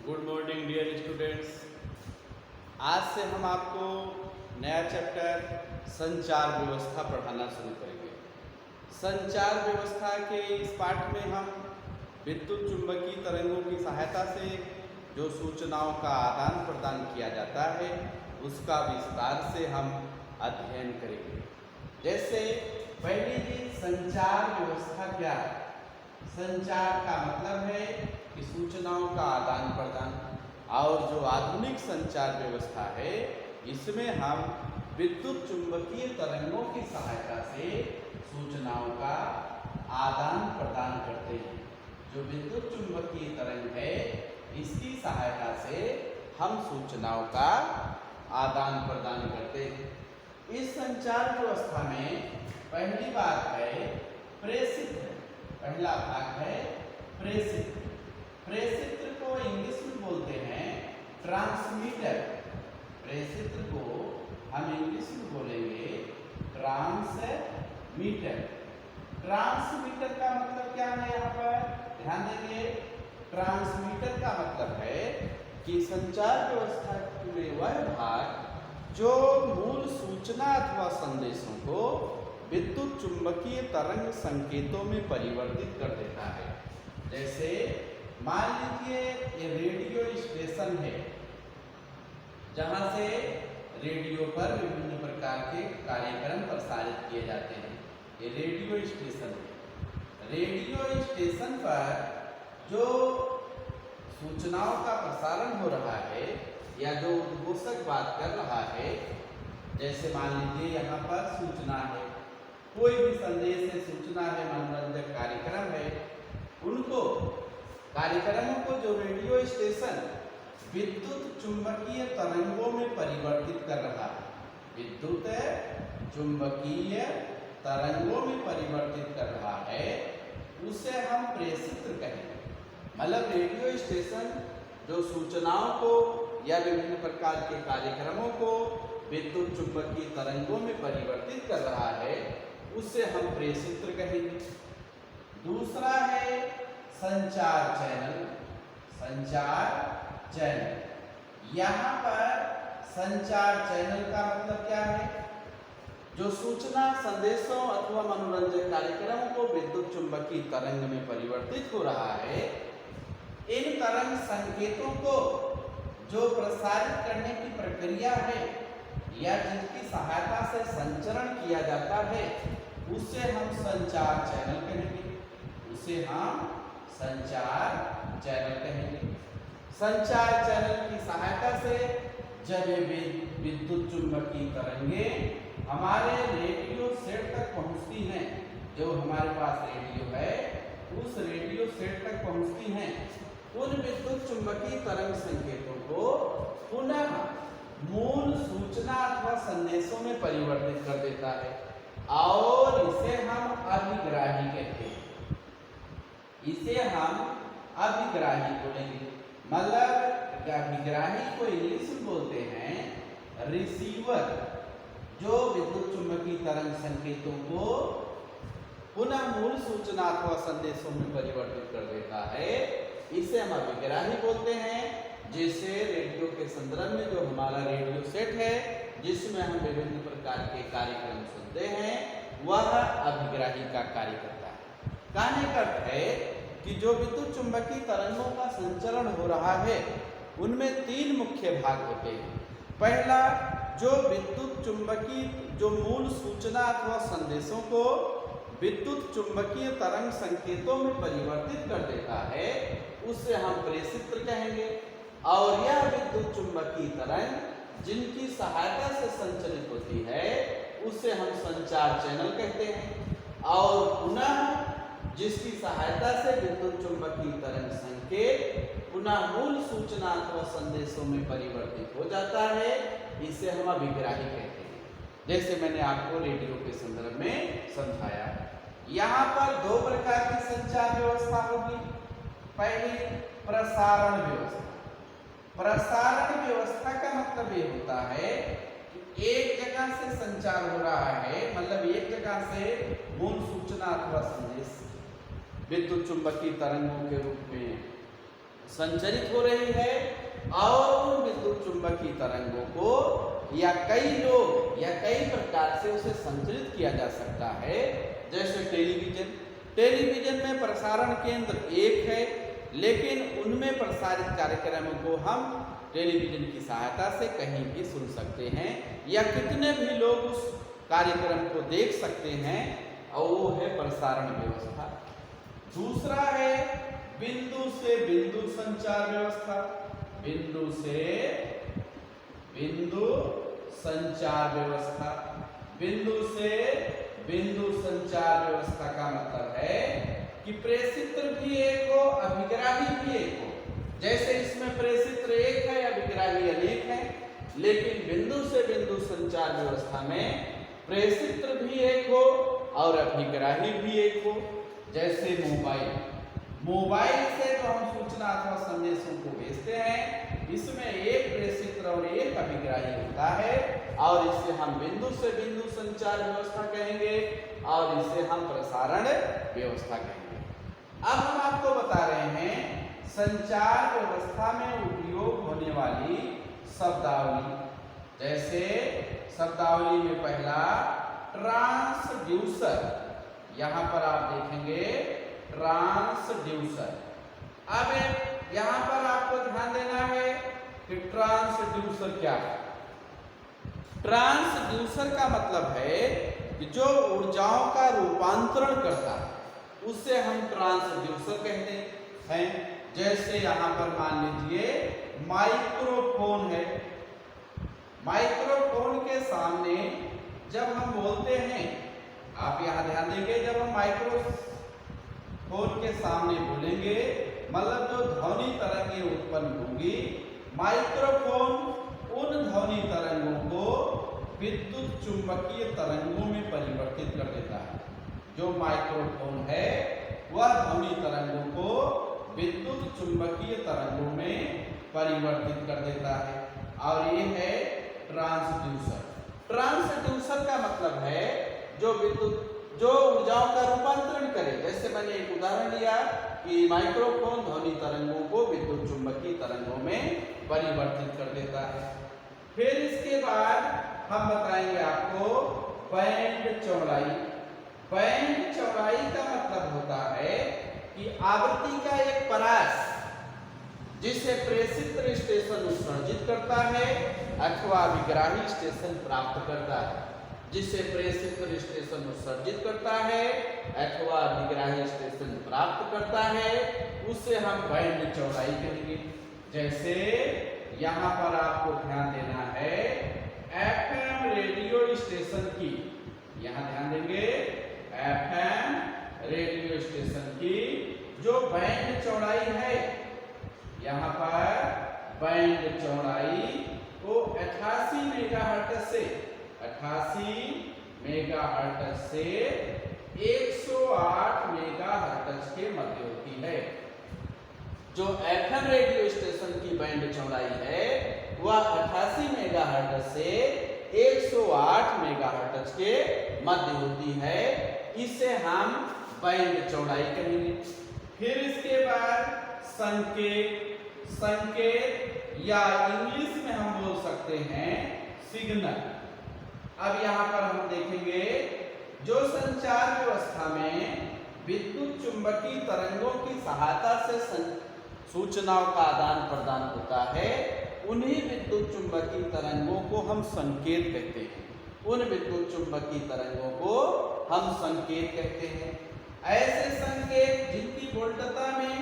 Good morning dear students. आज से हम आपको नया चैप्टर संचार व्यवस्था पढ़ाना शुरू करेंगे। संचार व्यवस्था के इस पाठ में हम विद्युत चुंबकीय तरंगों की सहायता से जो सूचनाओं का आदान प्रदान किया जाता है उसका विस्तार से हम अध्ययन करेंगे। जैसे पहली चीज, संचार व्यवस्था क्या है? संचार का मतलब है कि सूचनाओं का आदान प्रदान, और जो आधुनिक संचार व्यवस्था है इसमें हम विद्युत चुंबकीय तरंगों की सहायता से सूचनाओं का आदान प्रदान करते हैं। जो विद्युत चुंबकीय तरंग है इसकी सहायता से हम सूचनाओं का आदान प्रदान करते हैं। इस संचार व्यवस्था में पहली बात है प्रेषित्र। पहला भाग है प्रेषित्र। प्रेषित्र को इंग्लिश में बोलते हैं ट्रांसमीटर। प्रेषित्र को हम इंग्लिश में बोलेंगे ट्रांसमीटर। ट्रांसमीटर का मतलब क्या है? यहाँ पर ध्यान देंगे। ट्रांसमीटर का मतलब है कि संचार व्यवस्था में वह भाग जो मूल सूचना अथवा संदेशों को विद्युत चुंबकीय तरंग संकेतों में परिवर्तित कर देता है। जैसे मान लीजिए ये रेडियो स्टेशन है जहां से रेडियो पर विभिन्न प्रकार के कार्यक्रम प्रसारित किए जाते हैं। ये रेडियो स्टेशन है। रेडियो स्टेशन पर जो सूचनाओं का प्रसारण हो रहा है या जो उद्घोषक बात कर रहा है, जैसे मान लीजिए यहाँ पर सूचना है, कोई भी संदेश है, सूचना है, मनोरंजक कार्यक्रम है, उनको कार्यक्रमों को जो रेडियो स्टेशन विद्युत चुंबकीय तरंगों में परिवर्तित कर रहा है, विद्युत चुंबकीय तरंगों में परिवर्तित कर रहा है, उसे हम प्रेषित्र कहेंगे। मतलब रेडियो स्टेशन जो सूचनाओं को या विभिन्न प्रकार के कार्यक्रमों को विद्युत चुंबकीय तरंगों में परिवर्तित कर रहा है, उसे हम प्रेषित्र कहेंगे। दूसरा है संचार चैनल। संचार चैनल, यहाँ पर संचार चैनल का मतलब क्या है? जो सूचना, संदेशों अथवा मनोरंजन कार्यक्रमों को विद्युत चुंबकीय तरंग में परिवर्तित हो रहा है, इन तरंग संकेतों को जो प्रसारित करने की प्रक्रिया है या जिसकी सहायता से संचरण किया जाता है, उसे हम संचार चैनल कहेंगे। उसे हम संचार चैनल कहेंगे। संचार चैनल की सहायता से जब ये विद्युत चुंबकीय तरंगें हमारे रेडियो सेट तक पहुंचती हैं, जो हमारे पास रेडियो है उस रेडियो सेट तक पहुंचती हैं, उन विद्युत चुंबकीय तरंग संकेतों को पुनः मूल सूचना अथवा संदेशों में परिवर्तित कर देता है, और इसे हम अभिग्राही कहते हैं। इसे हम अभिग्राही बोलेंगे। मतलब अभिग्राही को इंग्लिश में बोलते हैं रिसीवर, जो विद्युत चुंबकीय तरंग संकेतों को पुनः मूल सूचना अथवा संदेशों में परिवर्तित कर देता है, इसे हम अभिग्राही बोलते हैं। जैसे रेडियो के संदर्भ में जो हमारा रेडियो सेट है जिसमें हम विभिन्न प्रकार के कार्यक्रम सुनते हैं, वह अभिग्राही का कार्य करता है। कहने का अर्थ है कि जो विद्युत चुंबकीय तरंगों का संचरण हो रहा है उनमें तीन मुख्य भाग होते हैं। पहला, जो विद्युत चुंबकीय जो मूल सूचना अथवा संदेशों को विद्युत चुंबकीय तरंग संकेतों में परिवर्तित कर देता है, उसे हम प्रेषित्र कहेंगे। और यह विद्युत चुंबकीय तरंग जिनकी सहायता से संचलित होती है उसे हम संचार चैनल कहते हैं। और पुनः जिसकी सहायता से विद्युत चुंबकीय तरंग संकेत पुनः मूल सूचना अथवा संदेशों में परिवर्तित हो जाता है, इसे हम अभिग्राही कहते हैं। जैसे मैंने आपको रेडियो के संदर्भ में समझाया। यहाँ पर दो प्रकार की संचार व्यवस्था होगी। पहली, प्रसारण व्यवस्था। प्रसारण व्यवस्था का मतलब ये होता है कि एक जगह से संचार हो रहा है, मतलब एक जगह से मूल सूचना अथवा संदेश विद्युत चुंबकीय तरंगों के रूप में संचरित हो रही है और उन विद्युत चुंबकीय तरंगों को या कई लोग या कई प्रकार से उसे संचरित किया जा सकता है। जैसे टेलीविजन, टेलीविजन में प्रसारण केंद्र एक है, लेकिन उनमें प्रसारित कार्यक्रमों को हम टेलीविजन की सहायता से कहीं भी सुन सकते हैं या कितने भी लोग उस कार्यक्रम को देख सकते हैं, और वो है प्रसारण व्यवस्था। दूसरा है बिंदु से बिंदु संचार व्यवस्था। बिंदु से बिंदु संचार व्यवस्था। बिंदु से बिंदु संचार व्यवस्था का मतलब है कि प्रेषित्र भी एक हो, अभिग्राही भी एक हो। जैसे इसमें प्रेषित्र एक है, अभिग्राही अनेक है, लेकिन बिंदु से बिंदु संचार व्यवस्था में प्रेषित्र भी एक हो और अभिग्राही भी एक हो। जैसे मोबाइल, मोबाइल से जो हम सूचना अथवा संदेशों को भेजते हैं, इसमें एक प्रेषित्र और एक अभिग्राही होता है, और इसे हम बिंदु से बिंदु संचार व्यवस्था कहेंगे और इसे हम प्रसारण व्यवस्था कहेंगे। अब हम आपको बता रहे हैं संचार व्यवस्था में उपयोग होने वाली शब्दावली। जैसे शब्दावली में पहला ट्रांसड्यूसर, यहां पर आप देखेंगे ट्रांसड्यूसर। अब यहां पर आपको ध्यान देना है कि ट्रांसड्यूसर क्या है। ट्रांसड्यूसर का मतलब है कि जो ऊर्जाओं का रूपांतरण करता है उसे हम ट्रांसड्यूसर कहते हैं। जैसे यहां पर मान लीजिए माइक्रोफोन है, माइक्रोफोन के सामने जब हम बोलते हैं, आप यहां ध्यान देंगे, जब हम माइक्रोफोन के सामने बोलेंगे मतलब जो ध्वनि तरंगें उत्पन्न होंगी, माइक्रोफोन उन ध्वनि तरंगों को विद्युत चुंबकीय तरंगों में परिवर्तित कर देता है। जो माइक्रोफोन है वह ध्वनि तरंगों को विद्युत चुंबकीय तरंगों में परिवर्तित कर देता है, और ये है ट्रांसड्यूसर। ट्रांसड्यूसर का मतलब है जो ऊर्जाओं का रूपांतरण करे। जैसे मैंने एक उदाहरण दिया कि माइक्रोफोन ध्वनि तरंगों को विद्युत चुंबकीय तरंगों में परिवर्तित कर देता है। फिर इसके बाद हम बताएंगे आपको बैंड चौड़ाई। बैंड चौड़ाई का मतलब होता है कि आवृत्ति का एक परास जिसे प्रेषित्र स्टेशन उत्सर्जित करता है अथवा विग्राही स्टेशन प्राप्त करता है। जिसे प्रेषित्र स्टेशन उत्सर्जित करता है अथवा विग्राही स्टेशन प्राप्त करता है उसे हम बैंड चौड़ाई कहेंगे। जैसे यहाँ पर आपको ध्यान देना है एफएम रेडियो स्टेशन की, यहाँ ध्यान देंगे एफएम रेडियो स्टेशन की जो बैंड चौड़ाई है, यहाँ पर बैंड चौड़ाई को 88 मेगाहर्ट्ज से 108 मेगाहर्ट्ज के मध्य होती है। जो एफएम रेडियो स्टेशन की बैंड चौड़ाई है वह 88 मेगाहर्ट्ज से 108 मेगाहर्ट्ज के मध्य होती है। इसे हम बैंड चौड़ाई कहेंगे। फिर इसके बाद संकेत या इंग्लिश में हम बोल सकते हैं सिग्नल। अब यहाँ पर हम देखेंगे जो संचार व्यवस्था में विद्युत चुंबकीय तरंगों की सहायता से सूचनाओं का आदान प्रदान होता है, उन्हीं विद्युत चुंबकीय तरंगों को हम संकेत कहते हैं। उन विद्युत चुंबकीय तरंगों को हम संकेत कहते हैं। ऐसे संकेत जिनकी वोल्टता में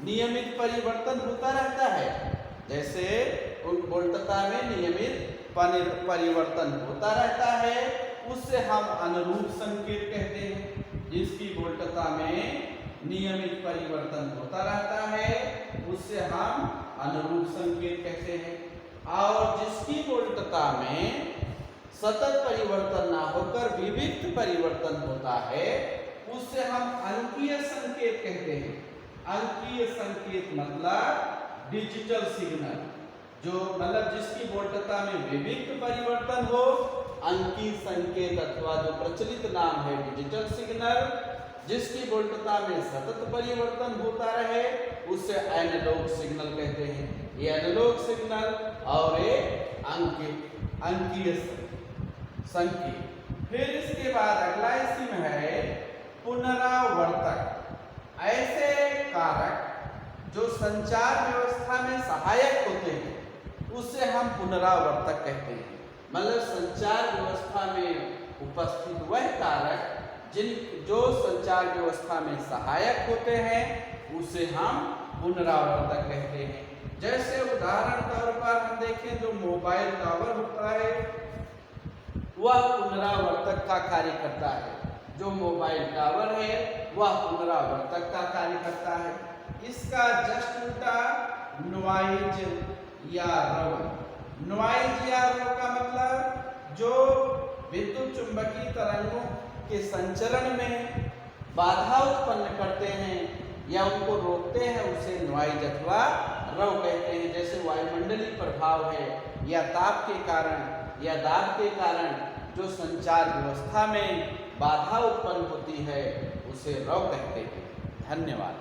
नियमित परिवर्तन होता रहता है, जैसे उन वोल्टता में नियमित परिवर्तन होता रहता है उससे हम अनुरूप संकेत कहते हैं। जिसकी वोल्टता में नियमित परिवर्तन होता रहता है उससे हम अनुरूप संकेत कहते हैं। और जिसकी वोल्टता में सतत परिवर्तन ना होकर विविध परिवर्तन होता है उससे हम अंकीय संकेत कहते हैं। अंकीय संकेत मतलब डिजिटल सिग्नल, जो मतलब जिसकी वोल्टता में विविध परिवर्तन हो, अंकीय संकेत अथवा जो प्रचलित नाम है डिजिटल सिग्नल। जिसकी वोल्टता में सतत परिवर्तन होता रहे उसे एनालॉग सिग्नल कहते हैं। ये एनालॉग सिग्नल और ये अंकीय संकेत। फिर इसके बाद अगला इसी में है पुनरावर्तक। ऐसे कारक जो संचार व्यवस्था में सहायक होते हैं उसे हम पुनरावर्तक कहते हैं। मतलब संचार व्यवस्था में उपस्थित वह कारक जो संचार व्यवस्था में सहायक होते हैं उसे हम पुनरावर्तक कहते हैं। जैसे उदाहरण तौर पर हम देखें जो मोबाइल टावर होता है वह पुनरावर्तक का कार्य करता है। जो मोबाइल टावर है वह पुनरावर्तक का कार्य करता है। इसका जस्ट उल्टा नॉइज या रव। नॉइज या रव का मतलब जो विद्युत चुंबकीय तरंगों के संचरण में बाधा उत्पन्न करते हैं या उनको रोकते हैं उसे नॉइज अथवा रव कहते हैं। जैसे वायुमंडलीय प्रभाव है या ताप के कारण या दाब के कारण जो संचार व्यवस्था में बाधा उत्पन्न होती है उसे रव कहते हैं। धन्यवाद।